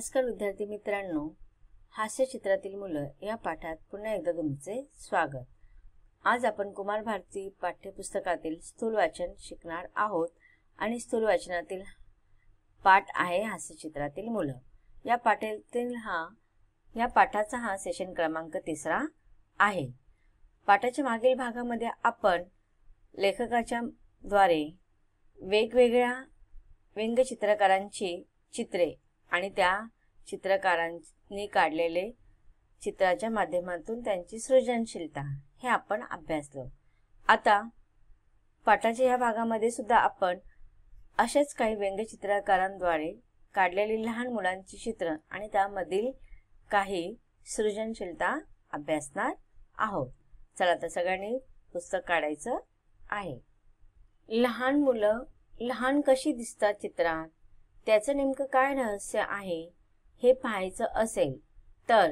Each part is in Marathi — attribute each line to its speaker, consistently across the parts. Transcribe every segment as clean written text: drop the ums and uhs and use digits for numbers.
Speaker 1: नमस्कार विद्यार्थी मित्रांनो, हास्यचित्रातील मुलं या पाठात पुन्हा एकदा तुमचे स्वागत। आज आपण कुमार भारती पाठ्यपुस्तकातील स्थूल वाचन शिकणार आहोत आणि स्थूल वाचनातील पाठ आहे हास्यचित्रातील मुलं। या पाठाचा हा सेशन क्रमांक 3 आहे। पाठाच्या मागील भागामध्ये आपण लेखकाच्या द्वारे वेगवेगळ्या व्यंगचित्रकारांची चित्रे आणि त्या चित्रकारांनी काढलेले चित्राच्या माध्यमातून त्यांची सृजनशीलता हे आपण अभ्यासलो। आता पाठाच्या या भागामध्ये सुद्धा आपण असेच काही व्यंगचित्रकारांद्वारे काढलेली लहान मुलांची चित्र आणि त्यामधील काही सृजनशीलता अभ्यासणार आहोत। चला तर सगळ्यांनी पुस्तक काढायचं आहे। लहान मुलं लहान कशी दिसतात चित्रात, त्याचं नेमकं काय रहस्य आहे हे पाहायचं असेल तर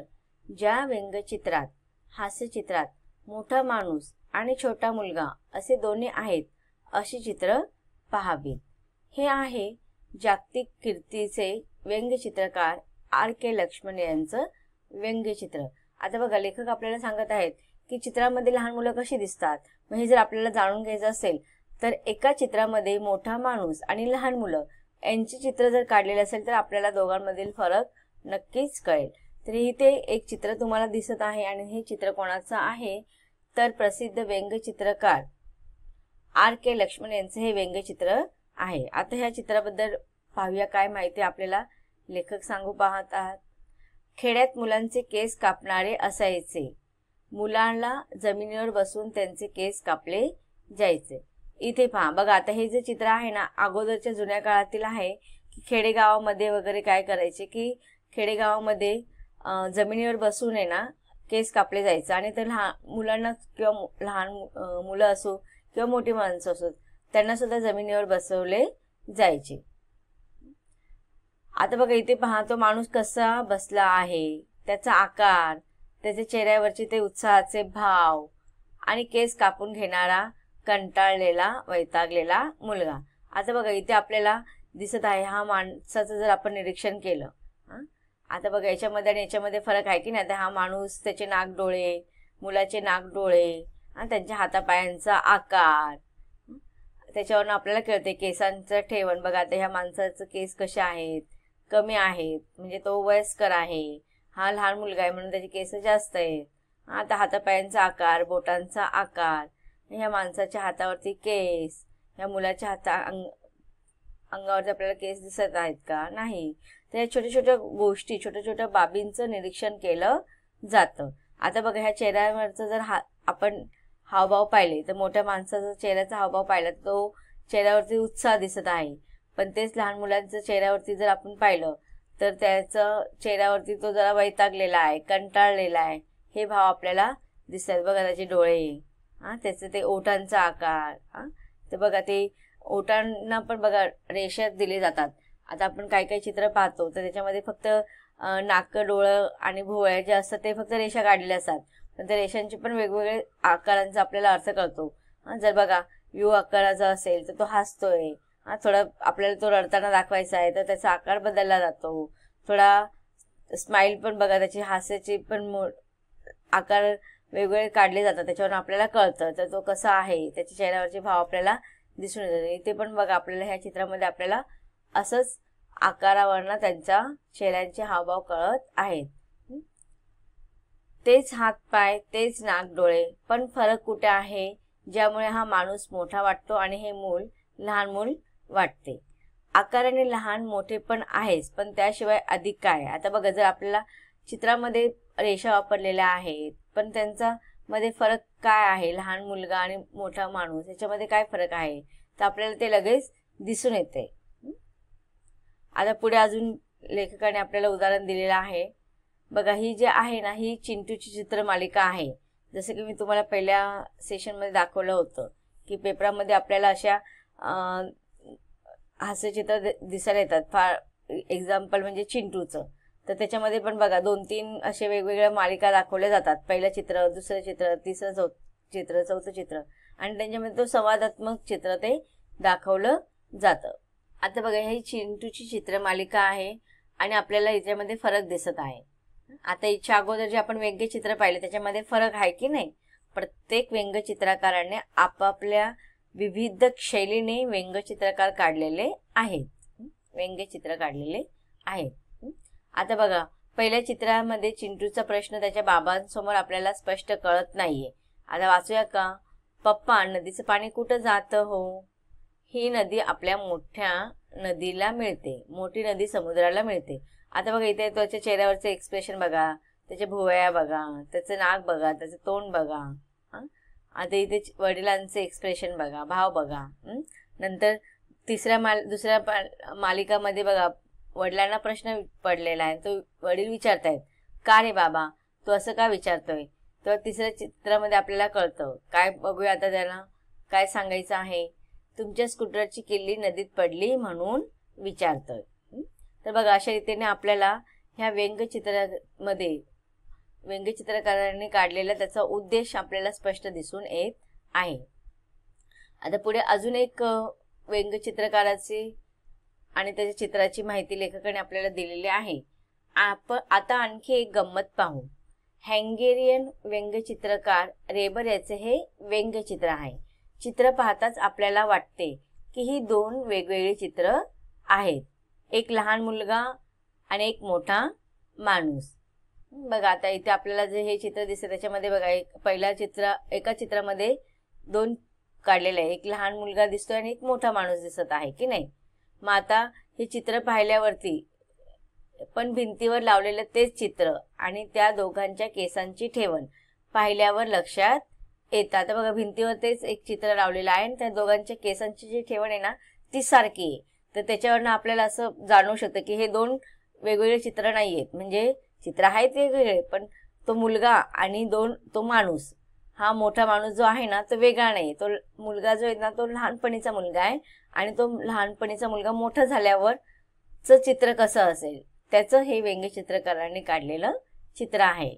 Speaker 1: ज्या व्यंगचित्रात हास्यचित्रात मोठा माणूस आणि छोटा मुलगा असे दोन्ही आहेत अशी चित्र पाहावीत। हे आहे जागतिक कीर्तीचे व्यंगचित्रकार R.K. लक्ष्मण यांचं व्यंगचित्र। आता बघा, लेखक आपल्याला सांगत आहेत की चित्रामध्ये लहान मुलं कशी दिसतात। हे जर आपल्याला जाणून घ्यायचं असेल तर एका चित्रामध्ये मोठा माणूस आणि लहान मुलं यांची चित्र जर काढलेली असेल तर आपल्याला दोघांमधील फरक नक्कीच कळेल। तर इथे एक चित्र तुम्हाला दिसत आहे आणि हे चित्र कोणाचं आहे तर प्रसिद्ध व्यंगचित्रकार R.K. लक्ष्मण यांचे हे व्यंगचित्र आहे। आता ह्या चित्राबद्दल पाहूया काय माहिती आपल्याला लेखक सांगू पाहत आहात। खेड्यात मुलांचे केस कापणारे असायचे, मुलांना जमिनीवर बसून त्यांचे केस कापले जायचे। इथे पहा बघा, आता हे जे चित्र आहे ना अगोदरच्या जुन्या काळातील आहे की खेडेगावामध्ये वगैरे काय करायचे की खेडेगावामध्ये जमिनीवर बसून आहे ना केस कापले जायचे आणि तर मुलांना किंवा लहान मुलं असो किंवा मोठी माणसं असो त्यांना सुद्धा जमिनीवर बसवले जायचे। आता बघा इथे पहा, तो माणूस कसा बसला आहे, त्याचा आकार, त्याच्या चेहऱ्यावरचे ते उत्साहाचे भाव आणि केस कापून घेणारा कंटाळलेला वैतागलेला मुलगा। आता बघा इथे आपल्याला दिसत आहे हा माणसाचं जर आपण निरीक्षण केलं, आता बघा याच्यामध्ये आणि याच्यामध्ये फरक आहे की नाही। आता हा माणूस, त्याचे नाक डोळे, मुलाचे नाक डोळे आणि त्यांच्या हातापायांचा आकार, त्याच्यावरून आपल्याला कळते केसांचं ठेवण। बघा आता ह्या माणसाचं केस कसे आहेत, कमी आहेत म्हणजे तो वयस्कर आहे, हा लहान मुलगा आहे म्हणून त्याचे केस जास्त आहेत। आता हातापायांचा आकार, बोटांचा आकार, ह्या माणसाच्या हातावरती केस, ह्या मुलाच्या अंगावरती आपल्याला केस दिसत आहेत का नाही। तर या छोट्या छोट्या गोष्टी, छोट्या छोट्या बाबींचं निरीक्षण केलं जातं। आता बघा ह्या चेहऱ्यावरचं जर आपण हावभाव पाहिले तर मोठ्या माणसाचा चेहऱ्याचा हावभाव पाहिला तर तो चेहऱ्यावरती उत्साह दिसत आहे, पण तेच लहान मुलांच्या चेहऱ्यावरती जर आपण पाहिलं तर त्याचं चेहऱ्यावरती तो जरा वैतागलेला आहे, कंटाळलेला आहे हे भाव आपल्याला दिसतात। बघा त्याचे डोळे, त्याचे ते ओठांचा आकार, तर बघा ते ओठांना पण बघा रेषा दिले जातात। आता आपण काही काही चित्र पाहतो तर त्याच्यामध्ये फक्त नाक, डोळं आणि भोवळ्या जे असतात ते फक्त रेषा काढलेल्या असतात, पण त्या रेषांचे पण वेगवेगळे आकारांचा आपल्याला अर्थ कळतो। जर बघा यू आकाराचा असेल तर तो हसतोय, थोडा आपल्याला तो रडताना दाखवायचा आहे तर त्याचा आकार बदलला जातो। थोडा स्माइल पण बघा, त्याची हास्याची पण आकार वेगवेगळे काढले जातात, त्याच्यावरून आपल्याला कळतं तर तो कसा आहे, त्याच्या चेहऱ्यावरचे भाव आपल्याला दिसून येतात। इथे पण बघा आपल्याला ह्या चित्रामध्ये आपल्याला असंच आकारावरनं त्यांच्या चेहऱ्यांचे हावभाव कळत आहेत। तेच हात पाय, तेच नाक डोळे, पण फरक कुठे आहे ज्यामुळे हा माणूस मोठा वाटतो आणि हे मूल लहान मूल वाटते। आकाराने लहान मोठे पण आहेच, पण त्याशिवाय अधिक काय। आता बघा जर आपल्याला चित्रामध्ये रेषा वापरलेल्या आहेत पण त्यांचा मध्ये फरक काय आहे, लहान मुलगा आणि मोठा माणूस याच्यामध्ये काय फरक आहे तर आपल्याला ते लगेच दिसून येते। आता पुढे अजून लेखकाने आपल्याला उदाहरण दिलेलं आहे। बघा ही जी आहे ना ही चिंटूची चित्रमालिका आहे। जसं की मी तुम्हाला पहिल्या सेशनमध्ये दाखवलं होतं की पेपरामध्ये आपल्याला अशा हास्यचित्र दिसायला येतात। फार एक्झाम्पल म्हणजे चिंटूचं, तर त्याच्यामध्ये पण बघा 2-3 असे वेगवेगळ्या मालिका दाखवल्या जातात। पहिलं चित्र, दुसरं चित्र, तिसरं चित्र, चौथं चित्र आणि त्यांच्यामध्ये तो संवादात्मक चित्र ते दाखवलं जातं। आता बघा ही चिंटूची चित्रमालिका आहे आणि आपल्याला याच्यामध्ये फरक दिसत आहे. आता याच्या अगोदर जे आपण व्यंग्यचित्र पाहिले त्याच्यामध्ये फरक आहे की नाही. प्रत्येक व्यंग्यचित्रकाराने आपापल्या विविध शैलीने व्यंग्यचित्रकार काढलेले आहेत, व्यंग्यचित्र काढलेले आहेत. आता बघा, पहिल्या चित्रामध्ये चिंटूचा प्रश्न त्याच्या बाबांसमोर आपल्याला स्पष्ट कळत नाहीये. आता वाचूया का. पप्पा, नदीचं पाणी कुठं जातं हो? ही नदी आपल्या मोठ्या नदीला मिळते, मोठी नदी समुद्राला मिळते. आता बघा इथे त्याच्या चेहऱ्यावरचं एक्सप्रेशन बघा, त्याच्या भुवया बघा, त्याचं नाक बघा, त्याचं तोंड बघा. आता इथे वडिलांचे एक्सप्रेशन बघा, भाव बघा. नंतर दुसऱ्या मालिकामध्ये बघा, वडिलांना प्रश्न पडलेला आहे. तो वडील विचारतायत, का रे बाबा तू असं का विचारतोय? तर तिसऱ्या चित्रामध्ये आपल्याला कळतं. काय बघूया आता, त्याला काय सांगायचं आहे. तुमच्या स्कूटरची किल्ली नदीत पडली म्हणून विचारतोय. तर बघा, अशा रीतीने आपल्याला ह्या व्यंग्यचित्रामध्ये व्यंग्यचित्रकारांनी काढलेला त्याचा उद्देश आपल्याला स्पष्ट दिसून येत आहे. आता पुढे अजून एक व्यंग्यचित्रकाराची आणि त्याच्या चित्राची माहिती लेखकाने आपल्याला दिलेली आहे. आपण आता आणखी एक गंमत पाहू. हंगेरियन व्यंग्यचित्रकार रेबर याचे हे व्यंग्यचित्र आहे. चित्र पाहताच आपल्याला वाटते की ही दोन वेगवेगळी चित्र आहेत. एक लहान मुलगा आणि एक मोठा माणूस. बघा आता इथे आपल्याला जे हे चित्र दिसते त्याच्यामध्ये बघा, एका चित्रामध्ये दोन काढलेले आहे. एक लहान मुलगा दिसतोय आणि एक मोठा माणूस दिसत आहे की नाही. मग आता हे चित्र पाहिल्यावरती पण भिंतीवर लावलेलं तेच चित्र आणि त्या दोघांच्या केसांची ठेवण पाहिल्यावर लक्षात येतात. आता बघा, भिंतीवर तेच एक चित्र लावलेलं आहे आणि त्या दोघांच्या केसांची जी ठेवण आहे ना ती सारखी आहे. तर त्याच्यावरनं आपल्याला असं जाणवू शकतं की हे दोन वेगवेगळे चित्र नाही आहेत. म्हणजे चित्र आहेत वेगवेगळे, पण तो मुलगा आणि तो माणूस, हा मोठा माणूस जो आहे ना तो वेगळा नाही. तो मुलगा जो आहे ना तो लहानपणीचा मुलगा आहे आणि तो लहानपणीचा मुलगा मोठा झाल्यावरचं चित्र कसं असेल त्याचं हे व्यंग्यचित्रकारांनी काढलेलं चित्र आहे.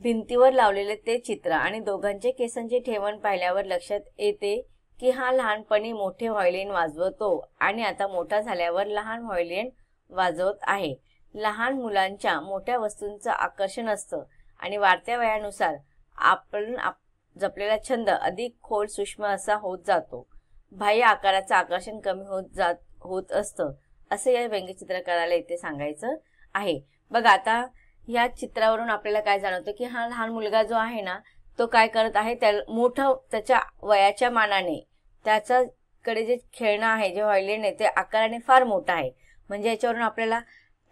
Speaker 1: भिंतीवर लावलेले ते चित्र आणि दोघांच्या केसांची ठेवण पाहिल्यावर लक्षात येते की हा लहानपणी मोठे व्हायोलिन वाजवतो आणि आता मोठा झाल्यावर लहान व्हायोलिन वाजवत आहे. लहान मुलांच्या मोठ्या वस्तूंचं आकर्षण असतं आणि वाढत्या वयानुसार आपण जपलेला छंद अधिक खोल सूक्ष्म असा होत जातो. बाह्य आकाराचं आकर्षण कमी होत असतं असं या व्यंग्यचित्रकाराला इथे सांगायचं आहे. बघा, आता या चित्रावरून आपल्याला काय जाणवतं की हा लहान मुलगा जो आहे ना तो काय करत आहे, त्याच्या वयाच्या मानाने त्याच्याकडे जे खेळणं आहे, जे व्हायोलिन आहे ते आकाराने फार मोठं आहे. म्हणजे याच्यावरून आपल्याला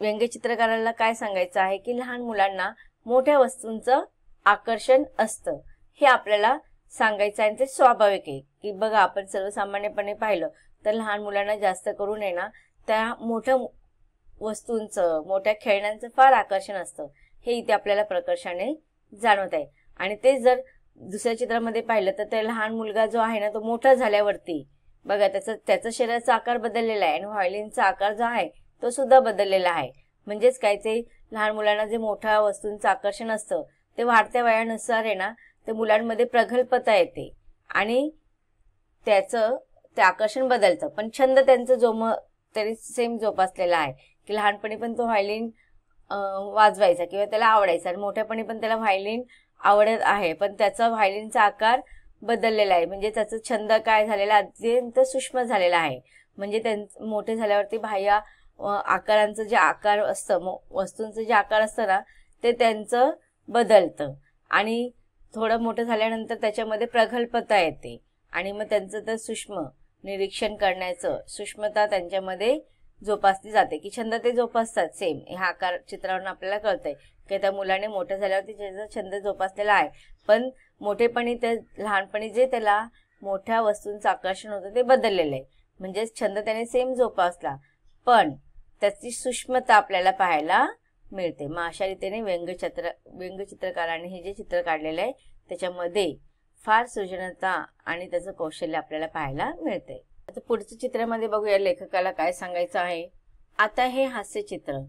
Speaker 1: व्यंग्यचित्रकाराला काय सांगायचं आहे की लहान मुलांना मोठ्या वस्तूंचं आकर्षण असतं हे आपल्याला सांगायचं आहे. ते स्वाभाविक आहे की बघा, आपण सर्वसामान्यपणे पाहिलं तर लहान मुलांना जास्त करून आहे ना त्या मोठ्या वस्तूंचं, मोठ्या खेळण्यांचं फार आकर्षण असतं. हे इथे आपल्याला प्रकर्षाने जाणवत आहे. आणि ते जर दुसऱ्या चित्रामध्ये पाहिलं तर ते लहान मुलगा जो आहे ना तो मोठा झाल्यावरती बघा त्याचा शरीराचा आकार बदललेला आहे आणि व्हायोलिनचा आकार जो आहे तो सुद्धा बदललेला आहे. म्हणजेच काय, ते लहान मुलांना जे मोठ्या वस्तूंचं आकर्षण असतं ते वाढत्या वयानुसार आहे ना ते मुलांमध्ये प्रगल्भता येते आणि त्याचं ते आकर्षण बदलतं. पण छंद त्यांचं तरी सेम जोपासलेला आहे की लहानपणी पण तो व्हायोलिन वाजवायचा किंवा त्याला आवडायचा आणि मोठ्यापणी पण त्याला व्हायोलिन आवडत आहे. पण त्याचा व्हायोलिनचा आकार बदललेला आहे. म्हणजे त्याचा छंद काय झालेला, अत्यंत सूक्ष्म झालेला आहे. म्हणजे मोठे झाल्यावरती बाह्य आकारांचं जे आकार असतं, वस्तूंचं जे आकार असतं ना ते त्यांचं बदलतं आणि थोडं मोठं झाल्यानंतर त्याच्यामध्ये प्रगल्भता येते आणि मग त्यांचं तर सूक्ष्म निरीक्षण करण्याचं सूक्ष्मता त्यांच्यामध्ये जोपासली जाते की छंद ते जोपासतात सेम. ह्या आकार चित्रावरून आपल्याला कळतंय की त्या मुलाने मोठं झाल्यावरती त्याचा छंद जोपासलेला आहे, पण मोठेपणी लहानपणी जे त्याला मोठ्या वस्तूंचं आकर्षण होतं ते बदललेलं आहे. म्हणजेच छंद त्याने सेम जोपासला पण त्याची सूक्ष्मता आपल्याला पाहायला मिळते. मग अशा रीतीने व्यंग्यचित्रकाराने हे जे चित्र काढलेलं आहे त्याच्यामध्ये फार सृजनता आणि त्याचं कौशल्य आपल्याला पाहायला मिळते. आता पुढच्या चित्रामध्ये बघूया लेखकाला काय सांगायचं आहे. आता हे हास्यचित्र.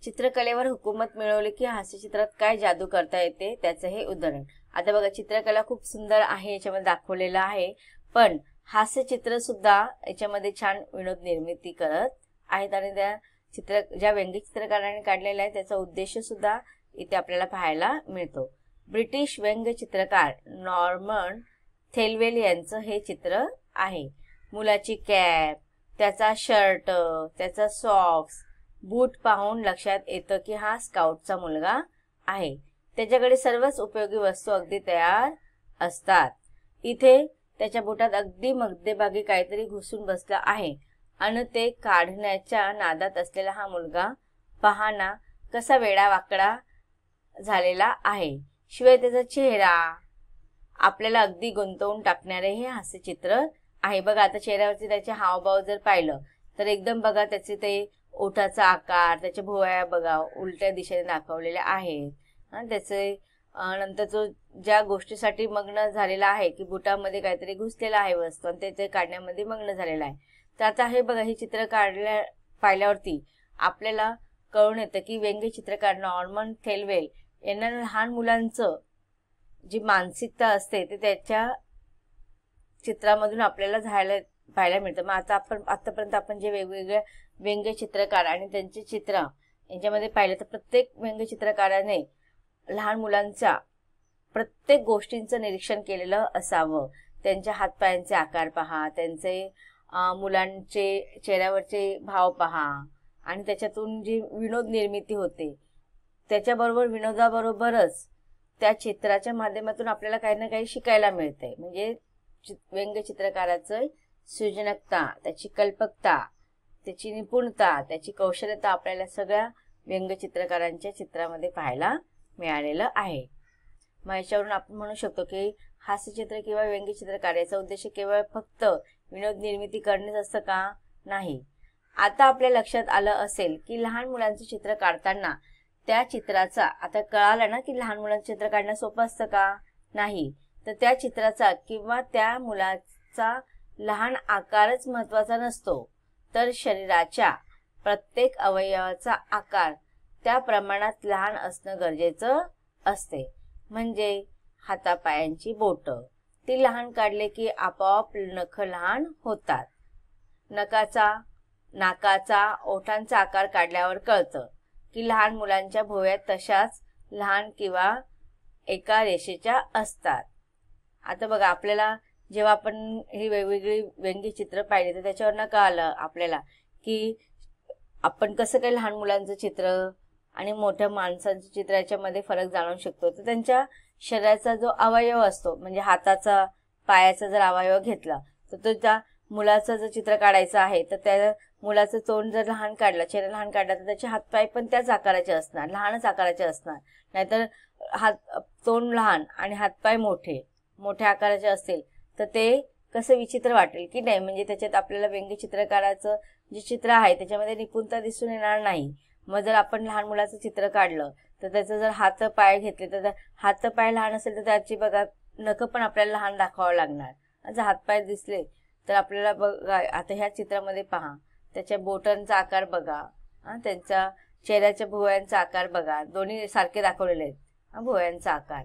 Speaker 1: चित्रकलेवर हुकूमत मिळवली की हास्यचित्रात काय जादू करता येते त्याचं हे उदाहरण. आता बघा, चित्रकला खूप सुंदर आहे, याच्यामध्ये दाखवलेलं आहे, पण हास्यचित्र सुद्धा याच्यामध्ये छान विनोद निर्मिती करत आहेत आणि त्या ज्या व्यंग्य चित्रकाराने काढलेला आहे त्याचा उद्देश सुद्धा इथे आपल्याला पाहायला मिळतो. ब्रिटिश व्यंग्य चित्रकार नॉर्मन थेलवेल यांचं हे चित्र आहे. मुलाची कॅप, त्याचा शर्ट, त्याचा सॉक्स, बूट पाहून लक्षात येतं की हा स्काउटचा मुलगा आहे. त्याच्याकडे सर्वच उपयोगी वस्तू अगदी तयार असतात. इथे त्याच्या बुटात अगदी मध्यभागी काहीतरी घुसून बसला आहे आणि ते काढण्याच्या नादात असलेला हा मुलगा पहाना कसा वेडावाकडा झालेला आहे. शिवाय त्याचा चेहरा आपल्याला अगदी गुंतवून टाकणारे हे हास्यचित्र आहे. बघा आता चेहऱ्यावरती त्याचे हावभाव जर पाहिलं तर एकदम बघा त्याचे ते ओठाचा आकार, त्याच्या भुवया बघा उलट्या दिशेने दाखवलेल्या आहेत. त्याचे नंतर जो ज्या गोष्टीसाठी मग्न झालेला आहे की बुटामध्ये काहीतरी घुसलेला आहे वस्तू आणि ते काढण्यामध्ये मग्न झालेला आहे. तर आता हे बघा हे चित्र पाहिल्यावरती आपल्याला कळून येतं की व्यंग्य चित्रकार नॉर्मन थेलवेल यांना लहान मुलांचं जी मानसिकता असते ते त्याच्या चित्रामधून आपल्याला पाहायला मिळतं. मग आता आतापर्यंत आपण जे वेगवेगळे व्यंग्य चित्रकार आणि त्यांचे चित्र यांच्यामध्ये पाहिलं तर प्रत्येक व्यंग्य चित्रकाराने लहान मुलांच्या प्रत्येक गोष्टींचं निरीक्षण केलेलं असावं. त्यांच्या हातपायांचे आकार पहा, त्यांचे मुलांचे चेहऱ्यावरचे भाव पहा आणि त्याच्यातून जी विनोद निर्मिती होते त्याच्याबरोबर विनोदाबरोबरच त्या चित्राच्या माध्यमातून आपल्याला काही ना काही शिकायला मिळते. म्हणजे व्यंग्य चित्रकाराचं सृजनकता, त्याची कल्पकता, त्याची निपुणता, त्याची कौशल्यता आपल्याला सगळ्या व्यंग्य चित्रकारांच्या चित्रामध्ये पाहायला मिळालेलं आहे. मग याच्यावरून आपण म्हणू शकतो की हास्यचित्र किंवा व्यंग्य चित्रकार याचा उद्देश केवळ फक्त विनोद निर्मिती करणेच असतं का? नाही. आता आपल्या लक्षात आलं असेल की लहान मुलांचं चित्र काढताना त्या चित्राचा आता कळालं ना की लहान मुलांचं चित्र काढणं सोपं असतं का? नाही. तर त्या चित्राचा किंवा त्या मुलाचा लहान आकारच महत्वाचा नसतो, तर शरीराच्या प्रत्येक अवयवाचा आकार त्या प्रमाणात लहान असणं गरजेचं असते. म्हणजे हातापायांची बोटं ती लहान काढले की आपोआप नख लहान होतात. नाकाचा ओठांचा आकार काढल्यावर कळतं की लहान मुलांच्या भुवया तशाच लहान किंवा एका रेषेच्या असतात. आता बघा आपल्याला जेव्हा आपण ही वेगवेगळी व्यंग्य चित्र पाहिली तर त्याच्यावरनं कळालं आपल्याला की आपण कसं काही लहान मुलांचं चित्र आणि मोठ्या माणसांचं चित्र याच्यामध्ये फरक जाणू शकतो. तर त्यांच्या शरीराचा जो अवयव असतो म्हणजे हाताचा पायाचा जर अवयव घेतला तर त्या मुलाचं जर चित्र काढायचं आहे तर त्या मुलाचं तोंड जर लहान काढलं, चेहरा लहान काढला तर त्याचे हातपाय पण त्याच आकाराचे असणार, लहानच आकाराचे असणार. नाहीतर तोंड लहान आणि हातपाय मोठ्या आकाराचे असतील तर ते कसं विचित्र वाटेल की नाही. म्हणजे त्याच्यात आपल्याला व्यंग्य चित्रकाराचं जे चित्र आहे त्याच्यामध्ये निपुणता दिसून येणार नाही. मग जर आपण लहान मुलाचं चित्र काढलं तर त्याचं जर हात पाय घेतले तर हात पाय लहान असेल तर त्याची बघा नख पण आपल्याला लहान दाखवावं लागणार. जर हातपाय दिसले तर आपल्याला बघा आता ह्या चित्रामध्ये पहा त्याच्या बोटांचा आकार बघा, त्यांचा चेहऱ्याच्या भुवयांचा आकार बघा, दोन्ही सारखे दाखवलेले आहेत. भुवयांचा आकार,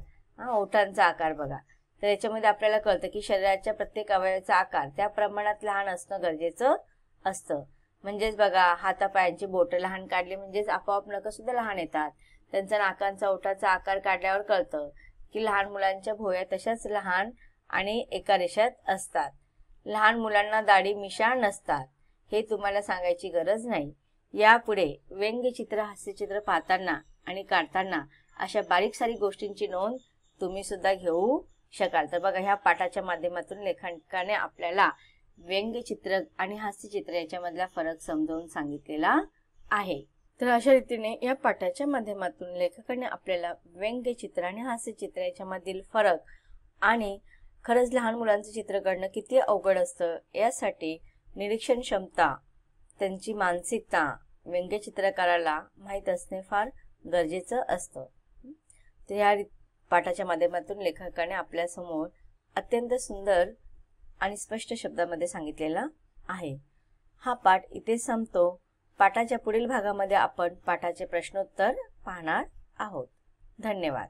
Speaker 1: ओठांचा आकार बघा. तर याच्यामध्ये आपल्याला कळतं की शरीराच्या प्रत्येक अवयवाचा आकार त्या प्रमाणात लहान असणं गरजेचं असतं. म्हणजेच बघा हातापायांची बोटं लहान काढली म्हणजेच आपोआप नख सुद्धा लहान येतात. त्यांचा नाकांचा ओठाचा आकार काढल्यावर कळतं की लहान मुलांच्या भुवया तशाच लहान आणि एका रेषेत असतात. लहान मुलांना दाढी मिशा नसतात हे तुम्हाला सांगायची गरज नाही. यापुढे व्यंग्यचित्र हास्यचित्र पाहताना आणि काढताना अशा बारीक सारीक गोष्टींची नोंद तुम्ही सुद्धा घेऊ शकाल. तर बघा ह्या पाठाच्या माध्यमातून लेखकाने आपल्याला व्यंग्यचित्र आणि हास्यचित्र याच्यामधला फरक समजावून सांगितलेला आहे. तर अशा रीतीने या पाठाच्या माध्यमातून लेखकाने आपल्याला व्यंग्यचित्र आणि हास्यचित्र याच्यामधील फरक आणि खरंच लहान मुलांचं चित्र काढणं किती अवघड असतं यासाठी निरीक्षण क्षमता, त्यांची मानसिकता व्यंग्यचित्रकाराला माहीत असणे फार गरजेचं असतं. तर या पाठाच्या माध्यमातून लेखकाने आपल्यासमोर अत्यंत सुंदर आणि स्पष्ट शब्दामध्ये सांगितलेला आहे. हा पाठ इथे संपतो. पाठाच्या पुढील भागामध्ये आपण पाठाचे प्रश्नोत्तर पाहणार आहोत. धन्यवाद.